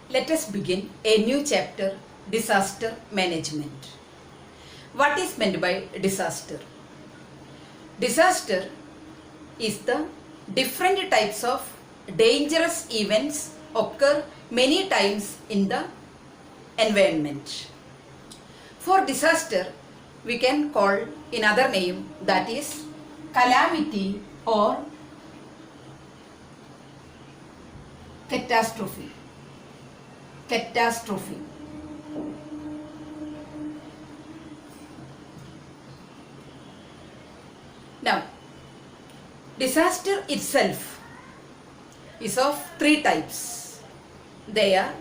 Let us begin a new chapter, disaster management. What is meant by disaster? Disaster is the different types of dangerous events occur many times in the environment. For disaster, we can call another name, that is calamity or catastrophe. Catastrophe. Now, disaster itself is of three types. They are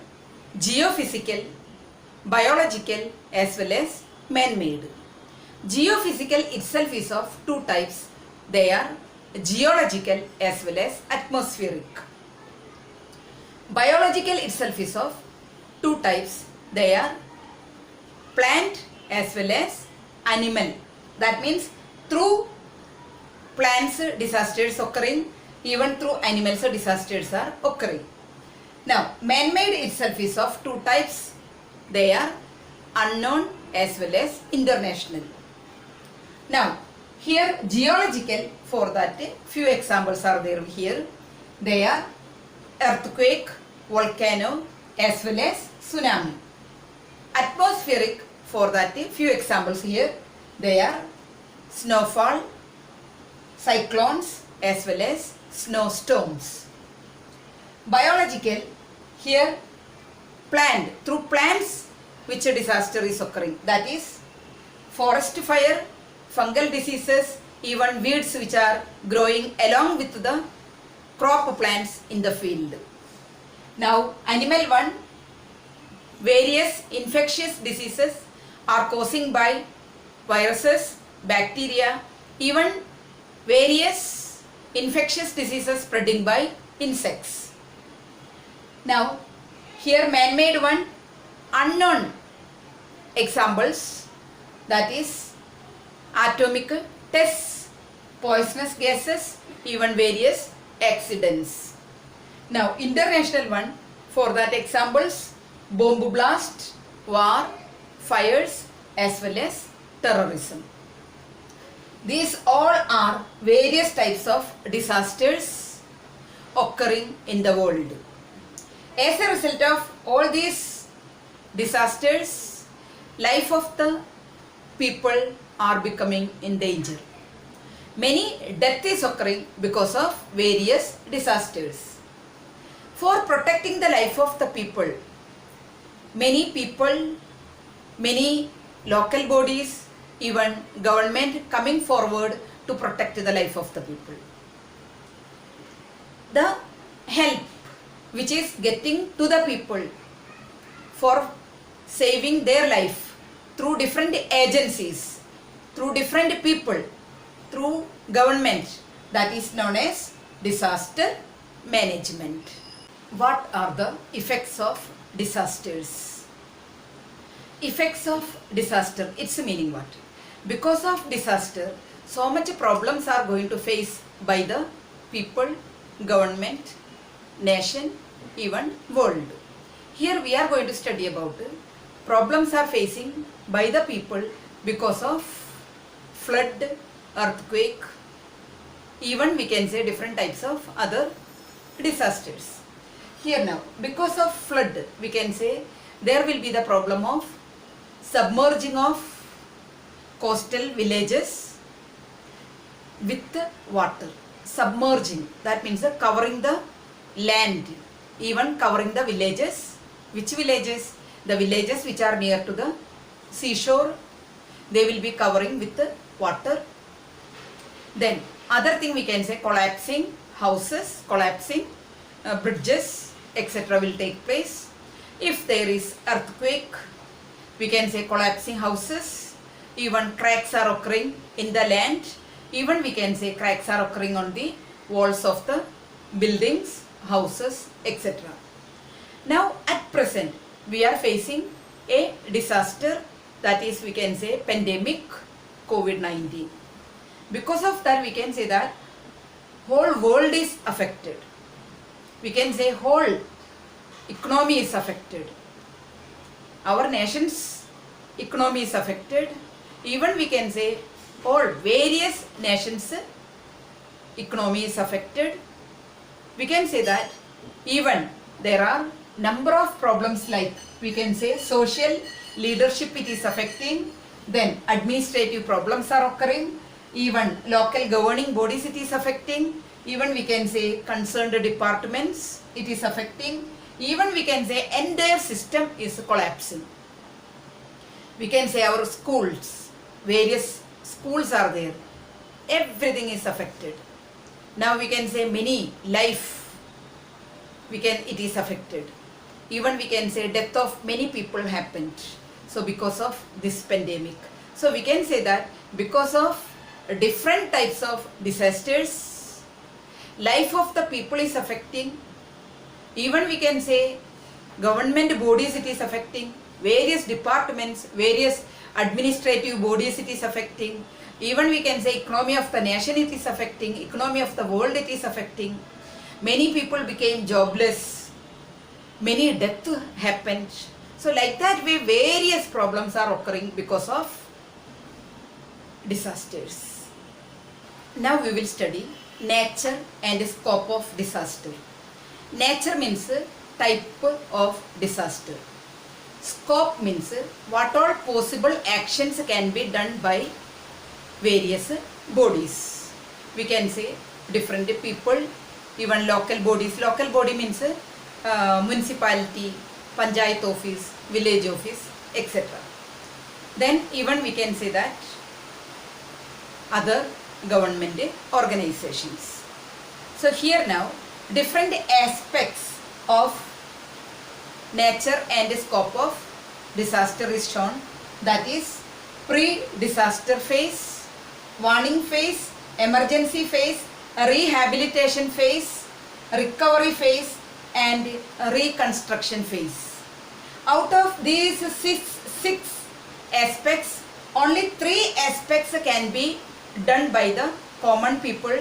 geophysical, biological as well as man-made. Geophysical itself is of two types. They are geological as well as atmospheric. Biological itself is of two types. They are plant as well as animal. That means through plants disasters occurring, even through animals disasters are occurring. Now, man-made itself is of two types. They are unknown as well as international. Now, here geological, for that few examples are there here. They are earthquake, volcano as well as tsunami. Atmospheric, for that few examples here. They are snowfall, cyclones as well as snowstorms. Biological, here plant, through plants which a disaster is occurring, that is forest fire, fungal diseases, even weeds which are growing along with the crop plants in the field. Now animal one, various infectious diseases are causing by viruses, bacteria, even various infectious diseases spreading by insects. Now here man-made one, unknown examples, that is atomic tests, poisonous gases, even various accidents. Now international one, for that examples bomb blast, war, fires as well as terrorism. These all are various types of disasters occurring in the world. As a result of all these disasters, life of the people are becoming in danger. Many death is occurring because of various disasters. For protecting the life of the people, many local bodies, even government coming forward to protect the life of the people. The help which is getting to the people for saving their life through different agencies, through different people, through government, that is known as disaster management. What are the effects of disasters? Effects of disaster, its meaning what? Because of disaster, so much problems are going to face by the people, government, nation, even world. Here we are going to study about problems are facing by the people because of flood, earthquake, even we can say different types of other disasters. Here now, because of flood, we can say there will be the problem of submerging of coastal villages with water. Submerging, that means covering the land, even covering the villages. Which villages? The villages which are near to the seashore, they will be covering with the water. Then other thing we can say, collapsing houses, collapsing bridges, etc. will take place. If there is earthquake, we can say collapsing houses, even cracks are occurring in the land, even we can say cracks are occurring on the walls of the buildings, houses, etc. Now at present we are facing a disaster, that is we can say pandemic COVID-19. Because of that we can say that whole world is affected. We can say whole economy is affected. Our nation's economy is affected. Even we can say all various nations' economy is affected. We can say that even there are number of problems like we can say social leadership it is affecting, then administrative problems are occurring, even local governing bodies it is affecting, even we can say concerned departments it is affecting, even we can say entire system is collapsing. We can say our schools, various schools are there, everything is affected. Now we can say many life, it is affected. Even we can say death of many people happened. So because of this pandemic. So we can say that because of different types of disasters, life of the people is affecting. Even we can say government bodies it is affecting, various departments, various administrative bodies it is affecting. Even we can say economy of the nation it is affecting, economy of the world it is affecting. Many people became jobless, many death happened. So like that way various problems are occurring because of disasters. Now we will study nature and scope of disaster. Nature means type of disaster. Scope means what all possible actions can be done by various bodies. We can say different people, even local bodies. Local body means municipality, panchayat office, village office, etc. Then even we can say that other government organizations. So here now different aspects of nature and scope of disaster is shown. That is pre-disaster phase, warning phase, emergency phase, rehabilitation phase, recovery phase and reconstruction phase. Out of these six aspects, only 3 aspects can be done by the common people.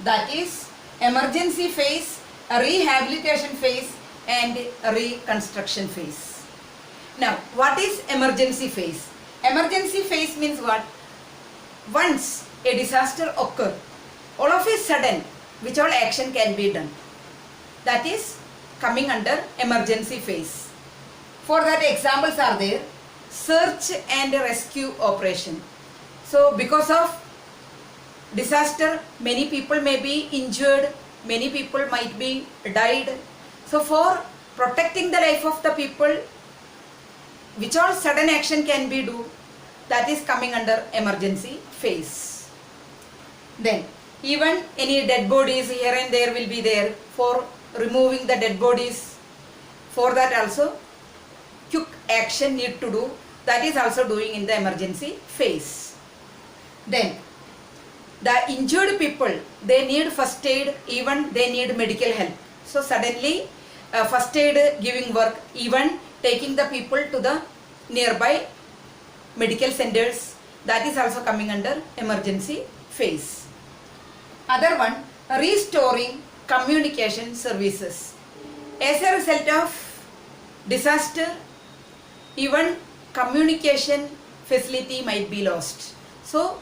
That is emergency phase, rehabilitation phase and reconstruction phase. Now what is emergency phase? Emergency phase means what? Once a disaster occurs, all of a sudden which all action can be done, that is coming under emergency phase. For that examples are there, search and rescue operation. So because of disaster many people may be injured, many people might be died. So for protecting the life of the people, which all sudden action can be do, that is coming under emergency phase. Then even any dead bodies here and there will be there, for removing the dead bodies, for that also quick action need to do, that is also doing in the emergency phase. Then the injured people, they need first aid, even they need medical help. So suddenly first aid giving work, even taking the people to the nearby medical centers, that is also coming under emergency phase. Other one, restoring communication services. As a result of disaster, even communication facility might be lost. So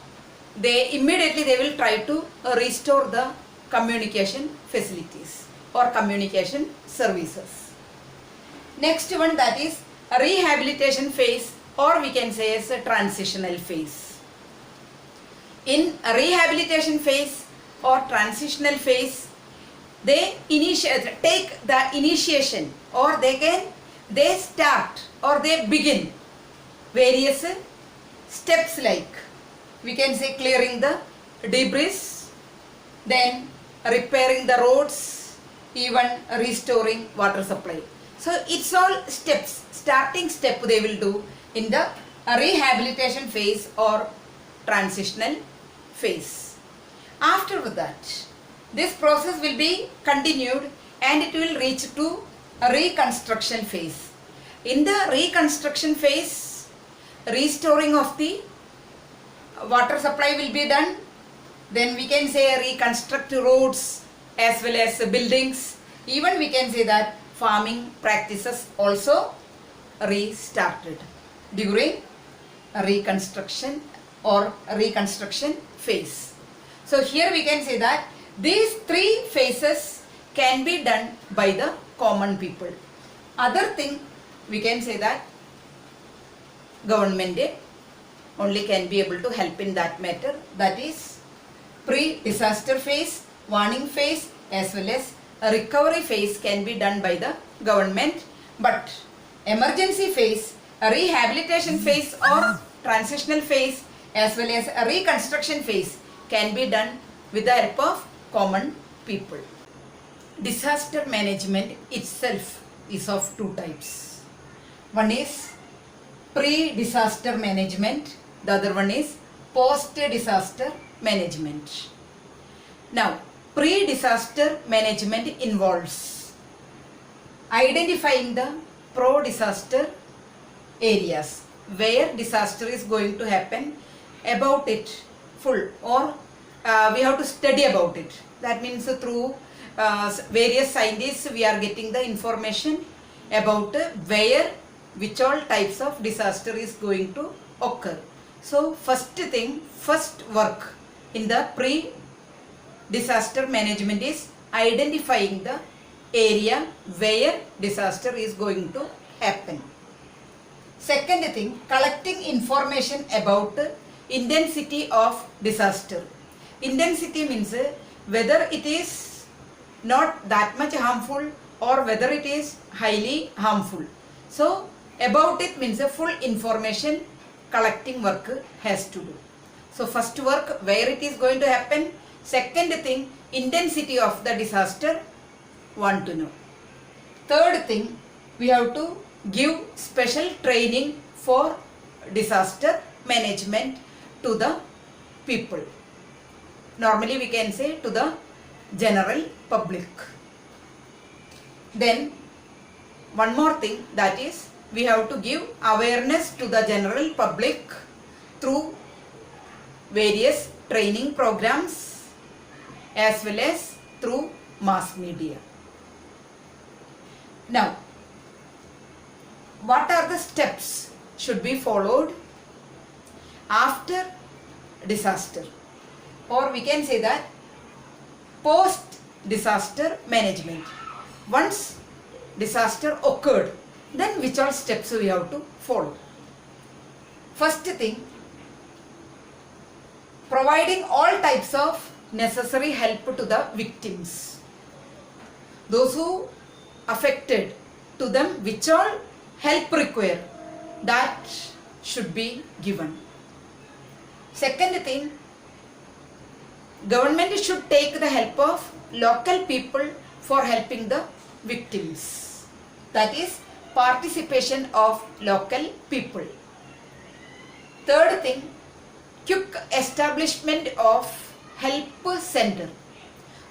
they immediately will try to restore the communication facilities or communication services. Next one, that is rehabilitation phase, or we can say as a transitional phase. In rehabilitation phase or transitional phase, they take the initiation, or they start or they begin various steps like we can say clearing the debris, then repairing the roads, even restoring water supply. So it's all steps, starting step they will do in the rehabilitation phase or transitional phase. After that, this process will be continued and it will reach to a reconstruction phase. In the reconstruction phase, restoring of the water supply will be done. Then we can say reconstruct roads as well as buildings. Even we can say that farming practices also restarted during reconstruction or reconstruction phase. So here we can say that these three phases can be done by the common people. Other thing we can say that government only can be able to help in that matter, that is pre-disaster phase, warning phase as well as a recovery phase can be done by the government, but emergency phase, a rehabilitation phase or transitional phase as well as a reconstruction phase can be done with the help of common people. Disaster management itself is of two types. One is pre-disaster management, the other one is post-disaster management. Now, pre-disaster management involves identifying the pro-disaster areas where disaster is going to happen, about it full, or we have to study about it. That means through various scientists we are getting the information about where which all types of disaster is going to occur. So first thing, first work in the pre-disaster management is identifying the area where disaster is going to happen. Second thing, collecting information about intensity of disaster. Intensity means whether it is not that much harmful or whether it is highly harmful. So about it means a full information collecting work has to do. So first work, where it is going to happen. Second thing, intensity of the disaster, want to know. Third thing, we have to give special training for disaster management to the people. Normally we can say to the general public. Then one more thing, that is we have to give awareness to the general public through various training programs as well as through mass media. Now, what are the steps should be followed after disaster, or we can say that post disaster management? Once disaster occurred, then which all steps we have to follow? First thing, providing all types of necessary help to the victims, those who affected, to them which all help require, that should be given. Second thing, government should take the help of local people for helping the victims, that is participation of local people. Third thing, quick establishment of help center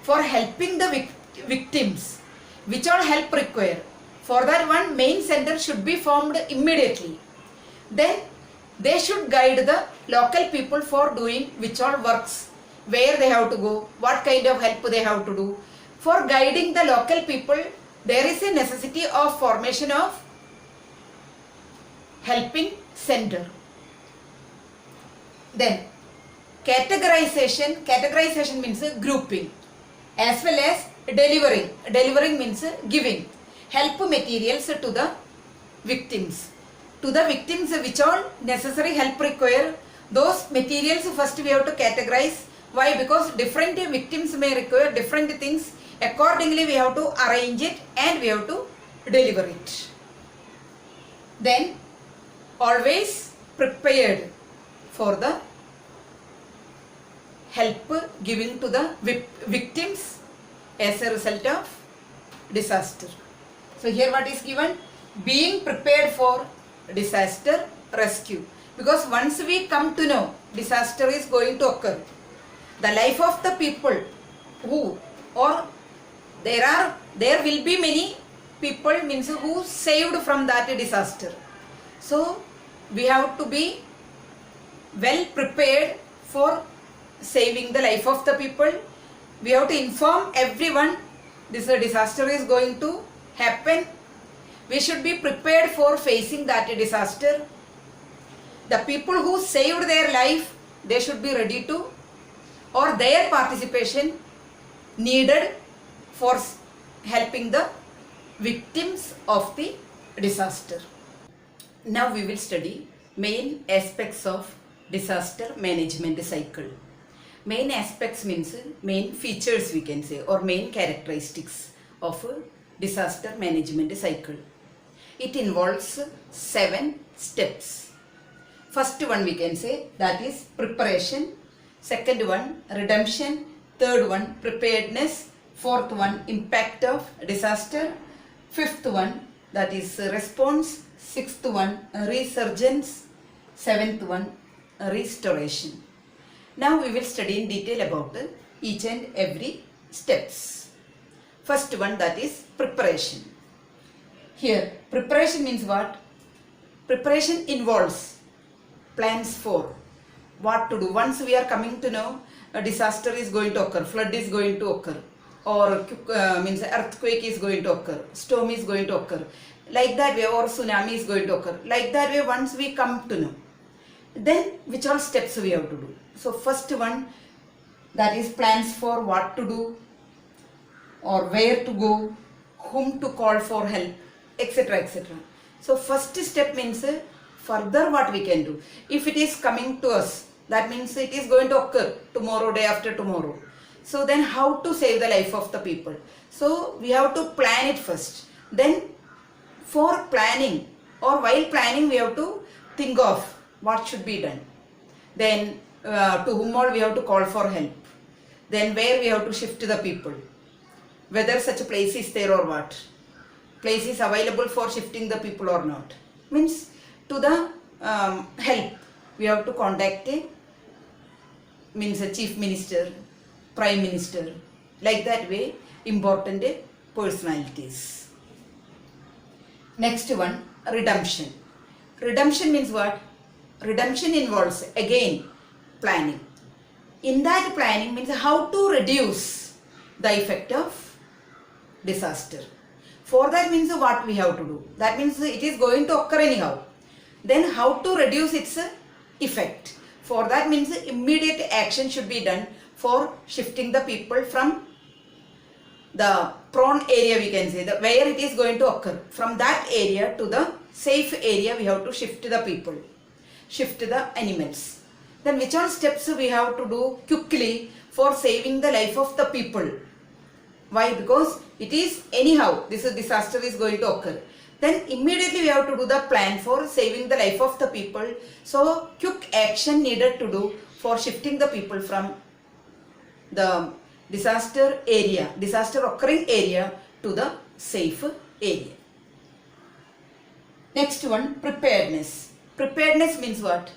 for helping the victims, which all help require. For that, one main center should be formed immediately. Then they should guide the local people for doing which all works, where they have to go, what kind of help they have to do. For guiding the local people, there is a necessity of formation of helping center. Then categorization. Categorization means grouping, as well as delivering. Delivering means giving help materials to the victims. To the victims which all necessary help require, those materials first we have to categorize. Why? Because different victims may require different things. Accordingly we have to arrange it and we have to deliver it. Then always prepared for the help giving to the victims as a result of disaster. So here what is given? Being prepared for disaster rescue. Because once we come to know disaster is going to occur, the life of the people who, or there will be many people means who saved from that disaster. So we have to be well prepared for saving the life of the people. We have to inform everyone this disaster is going to happen, we should be prepared for facing that disaster. The people who saved their life, they should be ready to, or their participation needed for helping the victims of the disaster. Now we will study main aspects of disaster management cycle. Main aspects means main features we can say, or main characteristics of a disaster management cycle. It involves 7 steps. First one we can say, that is preparation. Second one, redemption. Third one, preparedness. Fourth one, impact of disaster. Fifth one, that is response. Sixth one, resurgence. Seventh one, restoration. Now we will study in detail about each and every steps. First one, that is preparation. Here, preparation means what? Preparation involves plans for what to do. Once we are coming to know a disaster is going to occur, flood is going to occur, or means earthquake is going to occur, storm is going to occur, like that way, or tsunami is going to occur, like that way. Once we come to know, then which all steps we have to do. So first one, that is plans for what to do, or where to go, whom to call for help, etc., etc. So first step means further what we can do. If it is coming to us, that means it is going to occur tomorrow, day after tomorrow. So then how to save the life of the people? So we have to plan it first. Then for planning, or while planning, we have to think of what should be done. Then to whom all we have to call for help. Then where we have to shift the people. Whether such a place is there or what. Place is available for shifting the people or not. Means to the help, we have to contact a chief minister, prime minister, like that way, important personalities. Next one, redemption. Redemption means what? Redemption involves again planning. In that planning means how to reduce the effect of disaster. For that means what we have to do. That means it is going to occur anyhow. Then how to reduce its effect. For that means immediate action should be done for shifting the people from the prone area, we can say, where it is going to occur. From that area to the safe area, we have to shift the people, shift the animals. Then which all steps we have to do quickly for saving the life of the people. Why? Because it is anyhow, this disaster is going to occur. Then immediately we have to do the plan for saving the life of the people. So quick action needed to do for shifting the people from the disaster area, disaster occurring area, to the safe area. Next one, preparedness. Preparedness means what?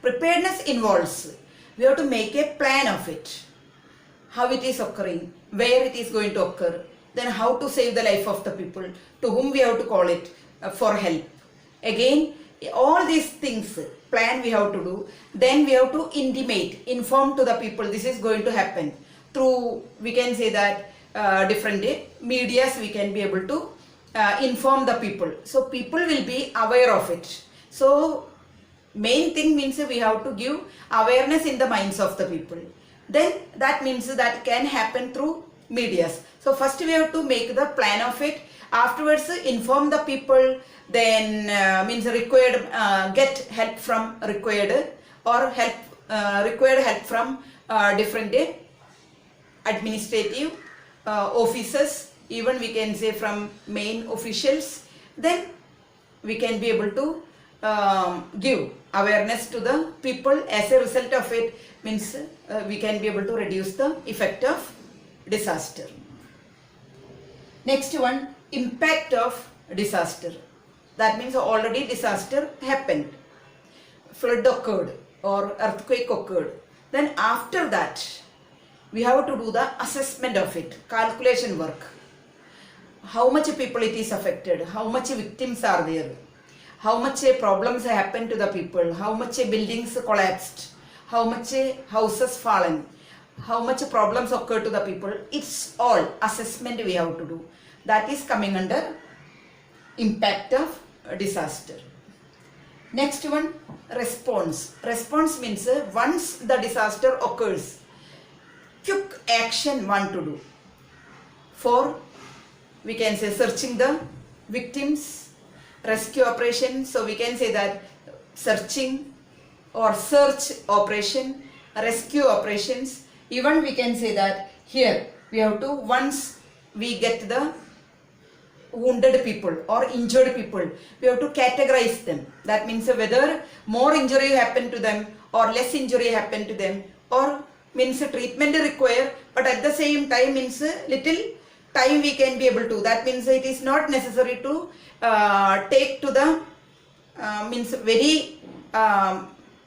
Preparedness involves, we have to make a plan of it. How it is occurring, where it is going to occur, then how to save the life of the people, to whom we have to call it for help. Again, all these things, plan we have to do. Then we have to intimate, inform to the people this is going to happen. Through, we can say that different medias we can be able to inform the people. So people will be aware of it. So main thing means we have to give awareness in the minds of the people. Then that means that can happen through medias. So first we have to make the plan of it. Afterwards inform the people. Then means required, get help from required, or required help from different administrative officers, even we can say from main officials. Then we can be able to give awareness to the people. As a result of it means we can be able to reduce the effect of disaster. Next one, impact of disaster. That means already disaster happened, flood occurred or earthquake occurred. Then after that we have to do the assessment of it, calculation work. How much people it is affected, how much victims are there, how much problems happen to the people, how much buildings collapsed, how much houses fallen, how much problems occur to the people. It's all assessment we have to do. That is coming under impact of disaster. Next one, response. Response means once the disaster occurs, quick action one to do. For, we can say, searching the victims, rescue operation. So we can say that searching or search operation, rescue operations. Even we can say that here we have to, once we get the wounded people or injured people, we have to categorize them. That means whether more injury happened to them or less injury happened to them, or means treatment required, but at the same time means little time we can be able to. That means it is not necessary to take to the means very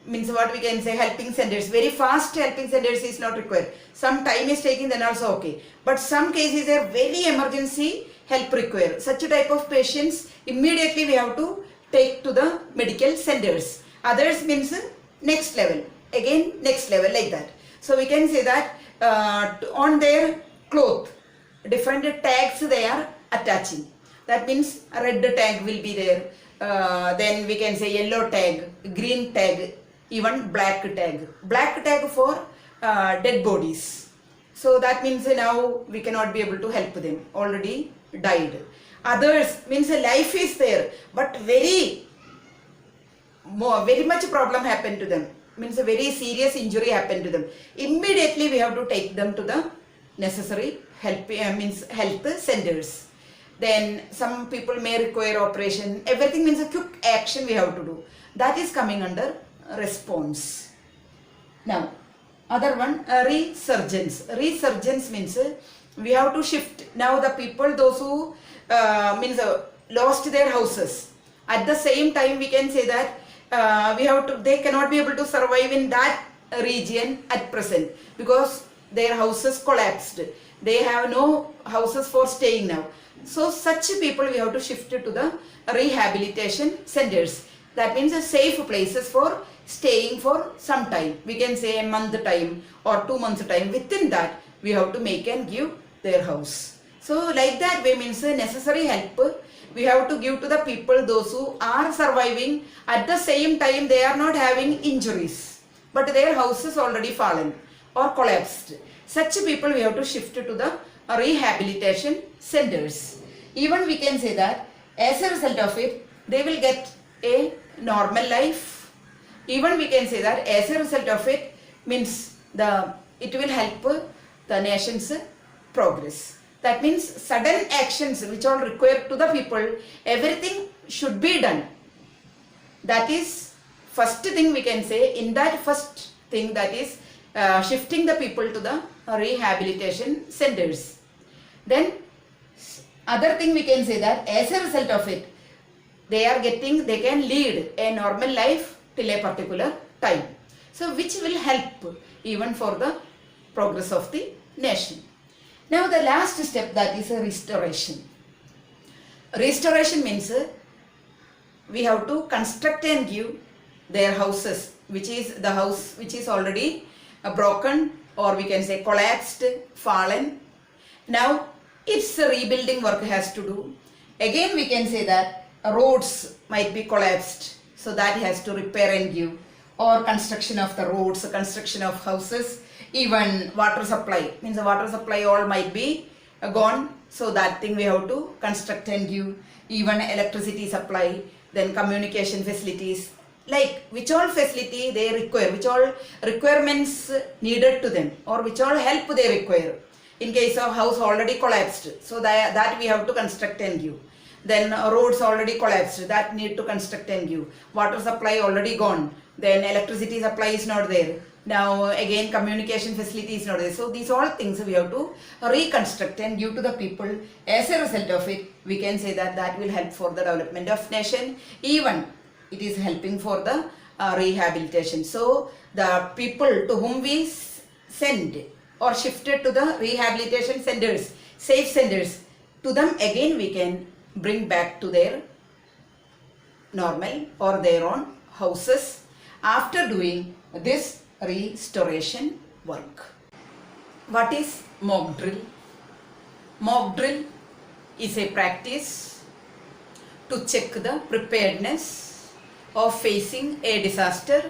means what we can say, helping centers. Very fast helping centers is not required. Some time is taking, then also okay. But some cases are very emergency help required. Such type of patients immediately we have to take to the medical centers. Others means next level, again next level, like that. So we can say that on their cloth different tags they are attaching. That means a red tag will be there, then we can say yellow tag, green tag, even black tag. Black tag for dead bodies. So that means now we cannot be able to help them, already died. Others means life is there, but very much problem happened to them, means a very serious injury happened to them. Immediately we have to take them to the necessary help, means health centers. Then some people may require operation. Everything means a quick action we have to do. That is coming under response. Now other one, resurgence. Resurgence means we have to shift. Now the people, those who means lost their houses, at the same time we can say that we have to, they cannot be able to survive in that region at present because their houses collapsed. They have no houses for staying now. So such people we have to shift to the rehabilitation centers. That means safe places for staying for some time. We can say a month time or 2 months time. Within that we have to make and give their house. So like that way means necessary help we have to give to the people, those who are surviving. At the same time they are not having injuries, but their house is already fallen or collapsed. Such people we have to shift to the rehabilitation centers. Even we can say that as a result of it they will get a normal life. Even we can say that as a result of it means it will help the nation's progress. That means sudden actions which are required to the people, everything should be done. That is first thing we can say. In that first thing, that is shifting the people to the rehabilitation centers. Then other thing we can say that as a result of it they can lead a normal life till a particular time. So which will help even for the progress of the nation. Now the last step, that is a restoration. Restoration means we have to construct and give their houses, which is the house which is already broken or we can say collapsed, fallen. Now its rebuilding work has to do. Again we can say that roads might be collapsed, so that has to repair and give, or construction of the roads, construction of houses. Even water supply, means the water supply all might be gone, so that thing we have to construct and give. Even electricity supply, then communication facilities, like which all facility they require, which all requirements needed to them, or which all help they require. In case of house already collapsed, so that we have to construct and give. Then roads already collapsed, that need to construct and give. Water supply already gone, then electricity supply is not there. Now again communication facility is not there. So these all things we have to reconstruct and give to the people. As a result of it, we can say that that will help for the development of nation. Even it is helping for the rehabilitation. So the people to whom we send or shifted to the rehabilitation centers, safe centers, to them again we can bring back to their normal or their own houses after doing this restoration work. What is mock drill? Mock drill is a practice to check the preparedness of facing a disaster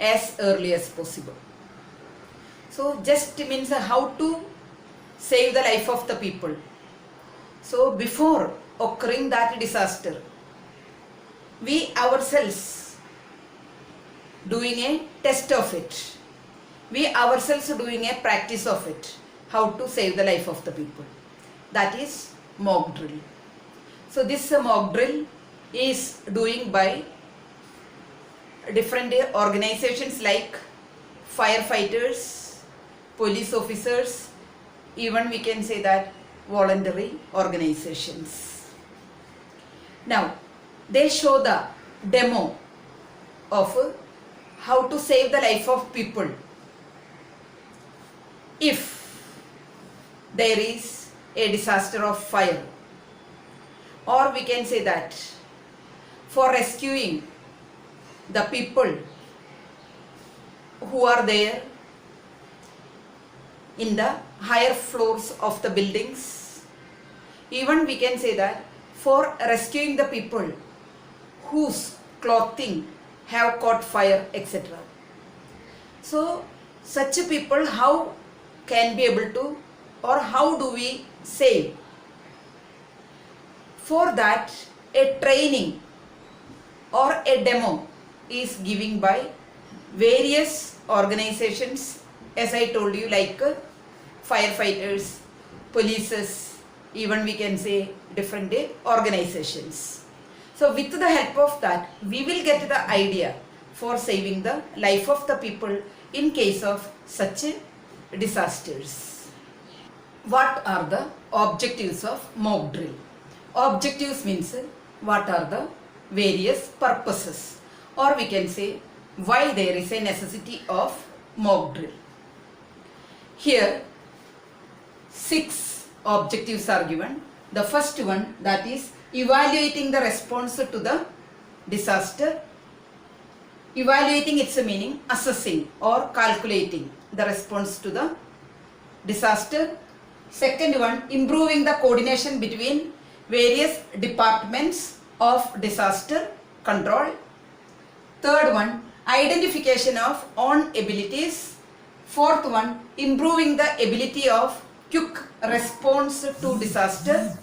as early as possible. So just means how to save the life of the people. So before occurring that disaster, we ourselves doing a test of it. We ourselves doing a practice of it. How to save the life of the people. That is mock drill. So this mock drill is doing by different organizations like firefighters, police officers, even we can say that voluntary organizations. Now they show the demo of how to save the life of people if there is a disaster of fire, or we can say that for rescuing the people who are there in the higher floors of the buildings, even we can say that for rescuing the people whose clothing have caught fire, etc. So such people how can be able to, or how do we save? For that a training or a demo is given by various organizations, as I told you, like firefighters, polices, even we can say different organizations. So with the help of that, we will get the idea for saving the life of the people in case of such disasters. What are the objectives of mock drill? Objectives means what are the various purposes, or we can say why there is a necessity of mock drill. Here 6 objectives are given. The first one, that is evaluating the response to the disaster. Evaluating, its meaning assessing or calculating the response to the disaster. Second one, improving the coordination between various departments of disaster control. Third one, identification of own abilities. Fourth one, improving the ability of quick response to disaster.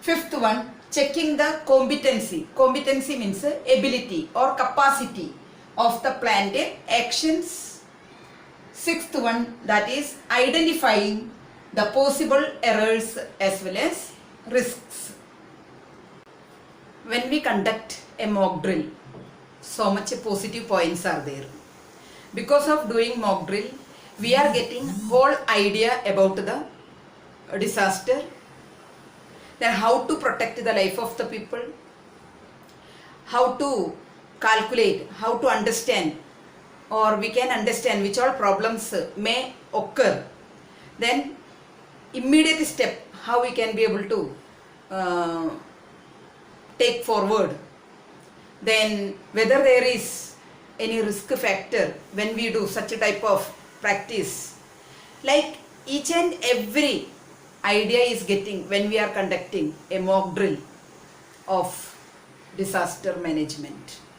Fifth one, checking the competency. Competency means ability or capacity of the planned actions. Sixth one, that is identifying the possible errors as well as risks. When we conduct a mock drill, so much positive points are there. Because of doing mock drill, we are getting whole idea about the disaster, then how to protect the life of the people, how to calculate, how to understand, or we can understand which all problems may occur. Then immediate step how we can be able to take forward. Then whether there is any risk factor when we do such a type of practice. Like each and every idea is getting when we are conducting a mock drill of disaster management.